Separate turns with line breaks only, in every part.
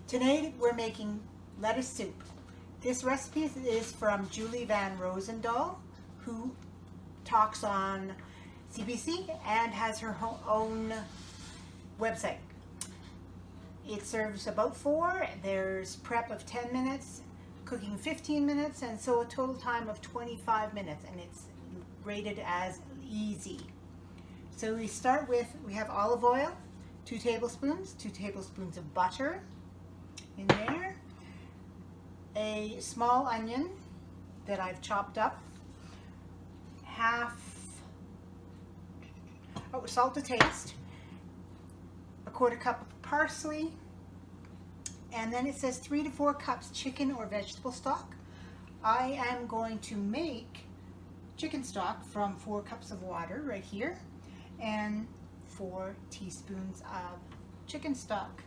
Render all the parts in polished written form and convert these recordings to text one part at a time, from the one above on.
Today we're making lettuce soup. This recipe is from Julie Van Rosendaal, who talks on Tbsp and has her own website. It serves about 4. There's prep of 10 minutes, cooking 15 minutes, and so a total time of 25 minutes, and it's rated as easy. So we start with, we have olive oil, 2 tablespoons, 2 tablespoons of butter in there, a small onion that I've chopped up, salt to taste, a 1/4 cup of parsley, and then it says 3 to 4 cups chicken or vegetable stock. I am going to make chicken stock from 4 cups of water right here and 4 teaspoons of chicken stock,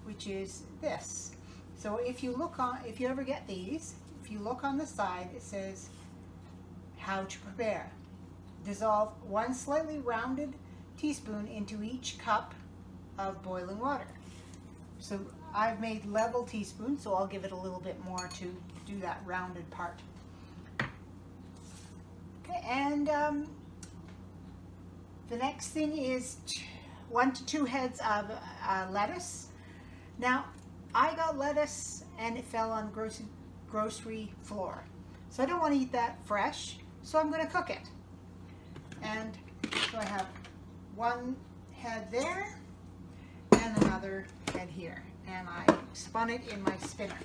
which is this. So if you ever get these, if you look on the side, it says how to prepare. Dissolve 1 slightly rounded teaspoon into each cup of boiling water. So I've made level teaspoons, so I'll give it a little bit more to do that rounded part. Okay, and the next thing is 1 to 2 heads of lettuce. Now, I got lettuce and it fell on grocery floor. So I don't want to eat that fresh, so I'm going to cook it. And so I have 1 head there and another head here. And I spun it in my spinner.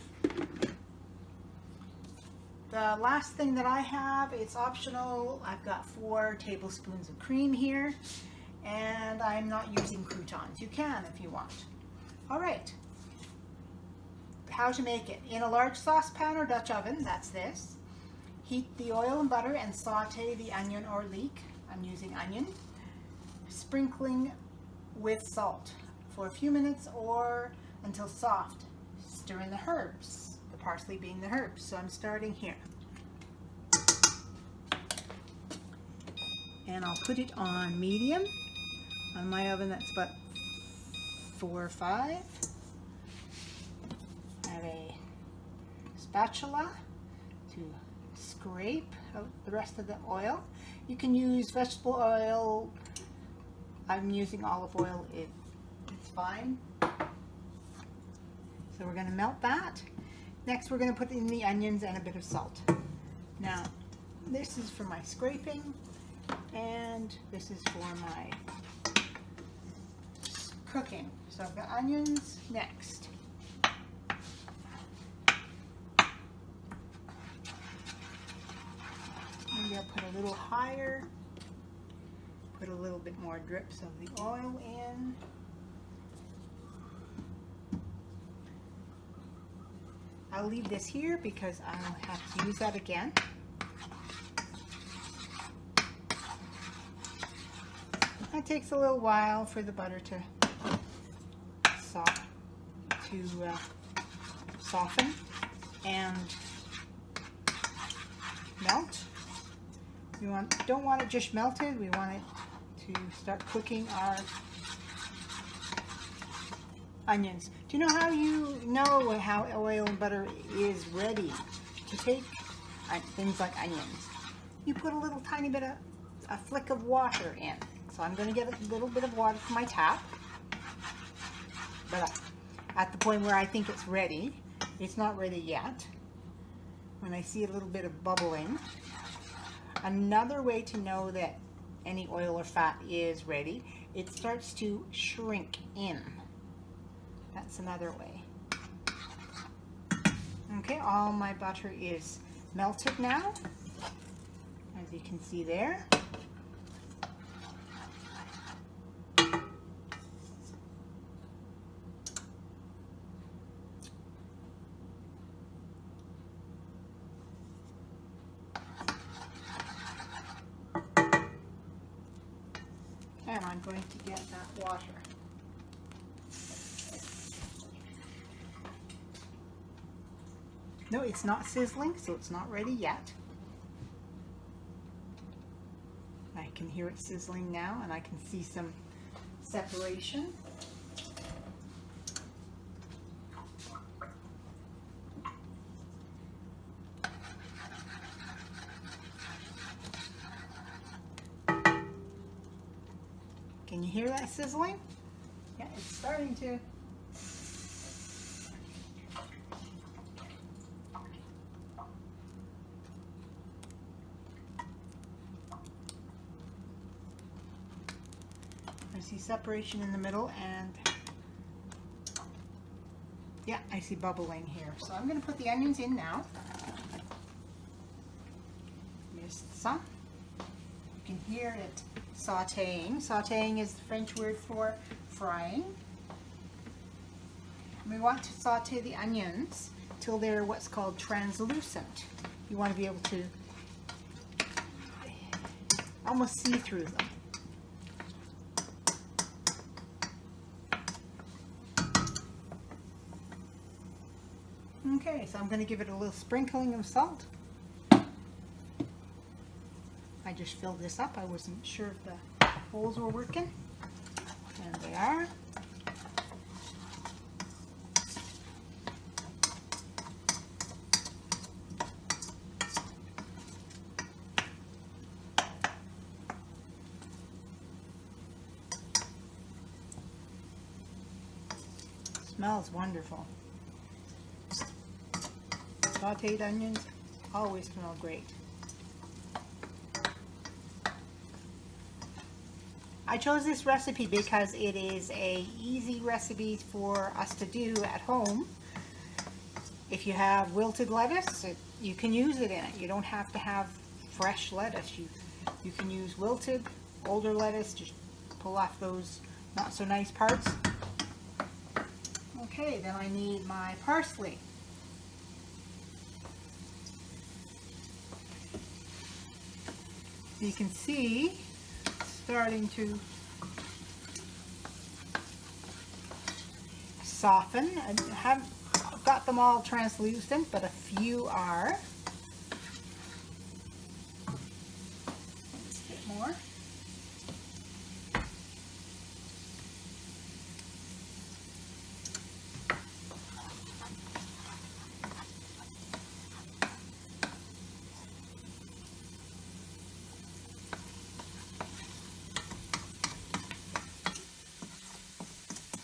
The last thing that I have, it's optional. I've got 4 tablespoons of cream here, and I'm not using croutons. You can if you want. All right. How to make it. In a large saucepan or Dutch oven, that's this. Heat the oil and butter and saute the onion or leek. I'm using onion. Sprinkling with salt for a few minutes or until soft. Stir in the herbs, the parsley being the herbs. So I'm starting here. And I'll put it on medium on my oven. That's about 4 or 5. I have a spatula to scrape out the rest of the oil. You can use vegetable oil. I'm using olive oil. It's fine. So we're going to melt that. Next we're going to put in the onions and a bit of salt. Now this is for my scraping and this is for my cooking. So I've got onions next. Maybe I'll put a little higher, put a little bit more drips of the oil in. I'll leave this here because I'll have to use that again. It takes a little while for the butter to soften and melt. We don't want it just melted. We want it to start cooking our onions. Do you know how you know how oil and butter is ready to take things like onions? You put a little tiny bit of a flick of water in. So I'm going to get a little bit of water from my tap. But at the point where I think it's ready, it's not ready yet. When I see a little bit of bubbling. Another way to know that any oil or fat is ready, it starts to shrink in. That's another way. Okay, all my butter is melted now, as you can see there. And I'm going to get that water. No, it's not sizzling, so it's not ready yet. I can hear it sizzling now, and I can see some separation. you hear that sizzling? Yeah, it's starting to. I see separation in the middle, and yeah, I see bubbling here. So I'm going to put the onions in now. Missed some. You can hear it sauteing. Sauteing is the French word for frying. We want to saute the onions till they're what's called translucent. You want to be able to almost see through them. Okay, so I'm going to give it a little sprinkling of salt. I just filled this up. I wasn't sure if the holes were working. And they are. Smells wonderful. Sauteed onions always smell great. I chose this recipe because it is an easy recipe for us to do at home. If you have wilted lettuce, you can use it in it. You don't have to have fresh lettuce. You can use wilted, older lettuce, just pull off those not so nice parts. Okay, then I need my parsley. You can see starting to soften. I haven't got them all translucent, but a few are. A bit more.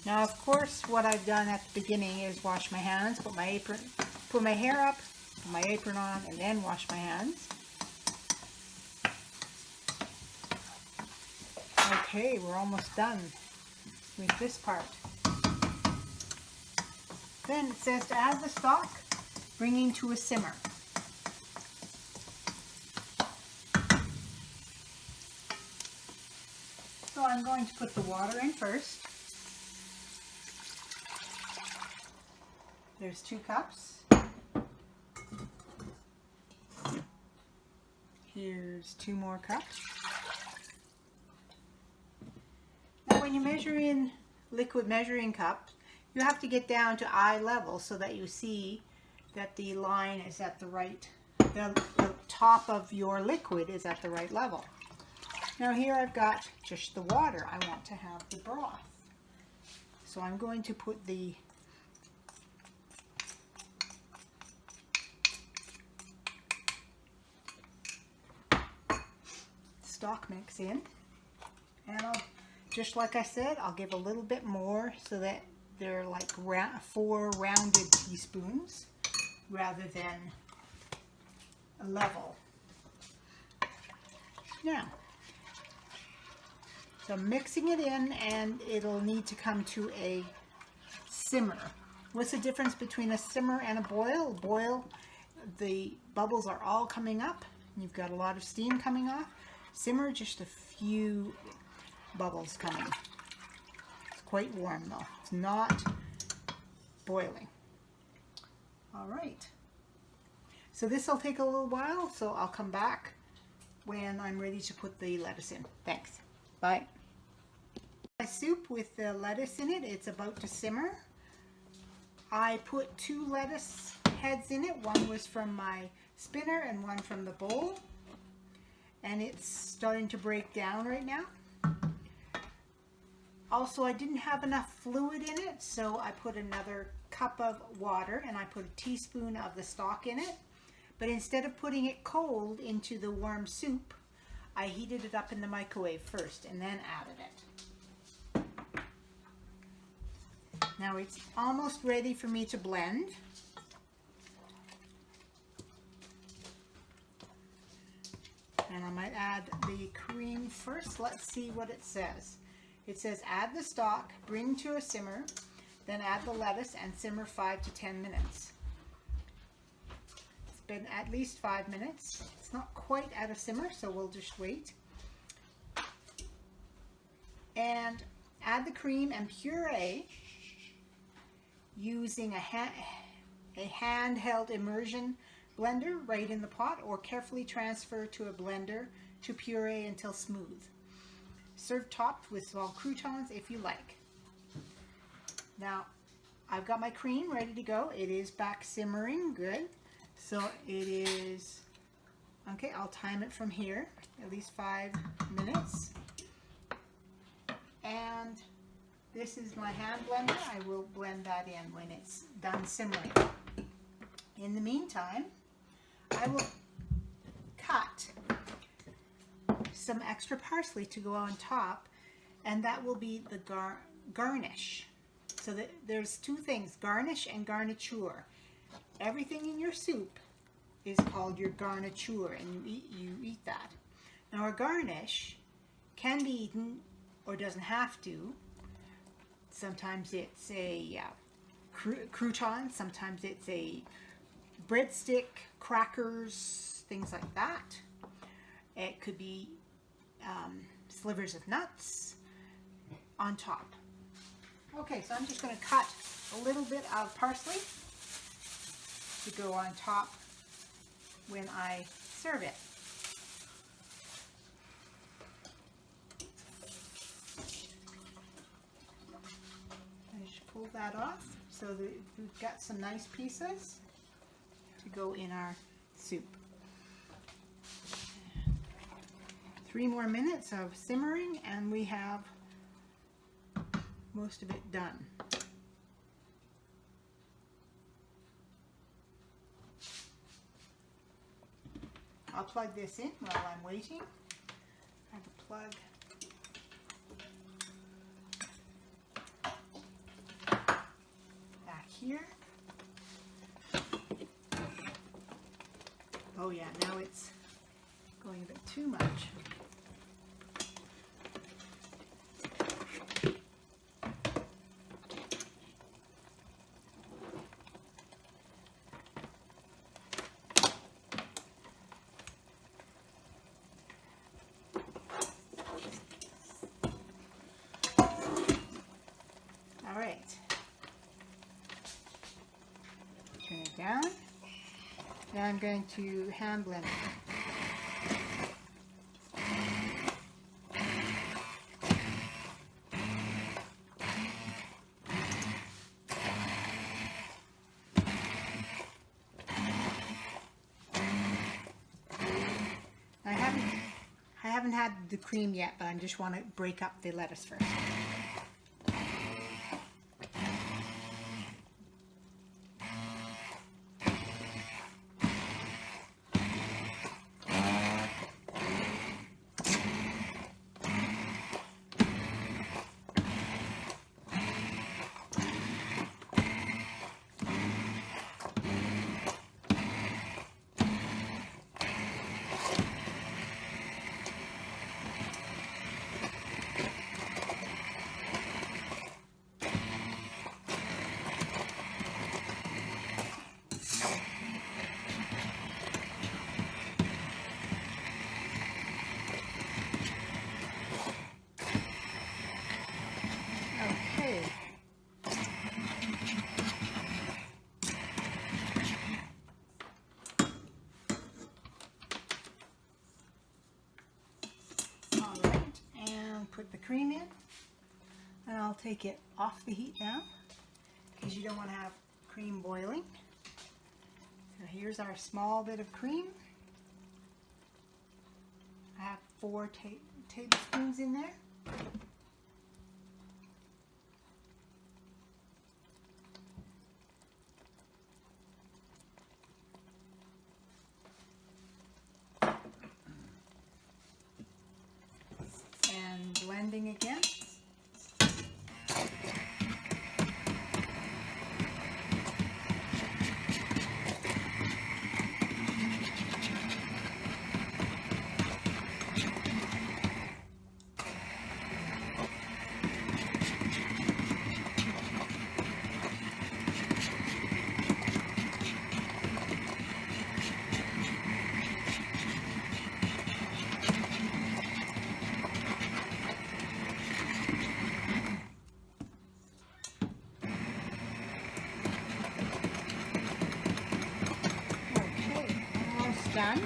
Now, of course, what I've done at the beginning is wash my hands, put my hair up, put my apron on, and then wash my hands. Okay, we're almost done with this part. Then it says to add the stock, bringing to a simmer. So I'm going to put the water in first. There's 2 cups. Here's 2 more cups. Now when you measure in liquid measuring cups, you have to get down to eye level so that you see that the line is at the right, the top of your liquid is at the right level. Now here I've got just the water. I want to have the broth. So I'm going to put the stock mix in, and just like I said, I'll give a little bit more so that they're like 4 rounded teaspoons rather than a level. Now, so I'm mixing it in, and it'll need to come to a simmer. What's the difference between a simmer and a boil? A boil, the bubbles are all coming up, and you've got a lot of steam coming off. Simmer, just a few bubbles coming. It's quite warm though. It's not boiling. All right. So this will take a little while, so I'll come back when I'm ready to put the lettuce in. Thanks. Bye. My soup with the lettuce in it, it's about to simmer. I put 2 lettuce heads in it. One was from my spinner and one from the bowl. And it's starting to break down right now. Also, I didn't have enough fluid in it, so I put another cup of water, and I put a teaspoon of the stock in it. But instead of putting it cold into the warm soup, I heated it up in the microwave first and then added it. Now it's almost ready for me to blend. And I might add the cream first. Let's see what it says. It says add the stock, bring to a simmer, then add the lettuce and simmer 5 to 10 minutes. It's been at least 5 minutes. It's not quite at a simmer, so we'll just wait. And add the cream and puree using a handheld immersion blender right in the pot, or carefully transfer to a blender to puree until smooth. Serve topped with small croutons if you like. Now, I've got my cream ready to go. It is back simmering, good. So it is, okay, I'll time it from here, at least 5 minutes. And this is my hand blender. I will blend that in when it's done simmering. In the meantime, I will cut some extra parsley to go on top, and that will be the garnish. So there's two things, garnish and garniture. Everything in your soup is called your garniture, and you eat that. Now a garnish can be eaten or doesn't have to. Sometimes it's a crouton, sometimes it's a breadstick, crackers, things like that. It could be slivers of nuts on top. Okay, so I'm just going to cut a little bit of parsley to go on top when I serve it. I just pull that off so that we've got some nice pieces to go in our soup. 3 more minutes of simmering and we have most of it done. I'll plug this in while I'm waiting. I have a plug back here. Oh yeah, now it's going a bit too much. Turn it down. Now I'm going to hand blend it. I haven't had the cream yet, but I just want to break up the lettuce first. Put the cream in, and I'll take it off the heat now because you don't want to have cream boiling. So here's our small bit of cream. I have 4 tablespoons in there. Blending again. done.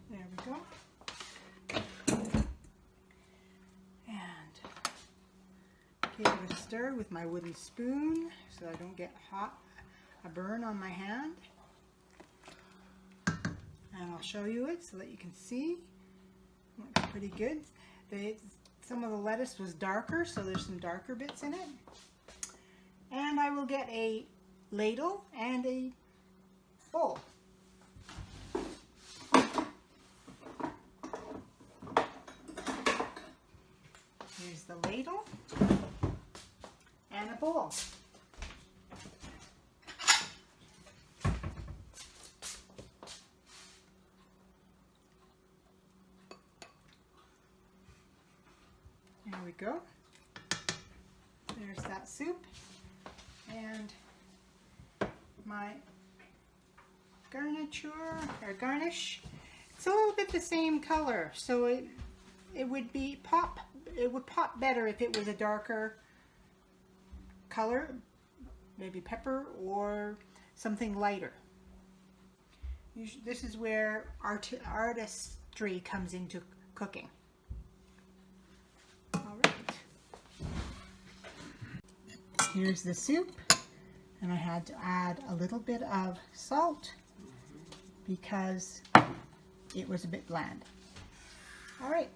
There we go. And give it a stir with my wooden spoon so I don't get a burn on my hand. And I'll show you it so that you can see. Looks pretty good. Some of the lettuce was darker, so there's some darker bits in it. And I will get a ladle and a bowl. Here's the ladle and a bowl. There we go. There's that soup and my garniture or garnish. It's a little bit the same color, so it would pop better if it was a darker color, maybe pepper or something lighter. This is where artistry comes into cooking. All right. Here's the soup, and I had to add a little bit of salt because it was a bit bland. All right.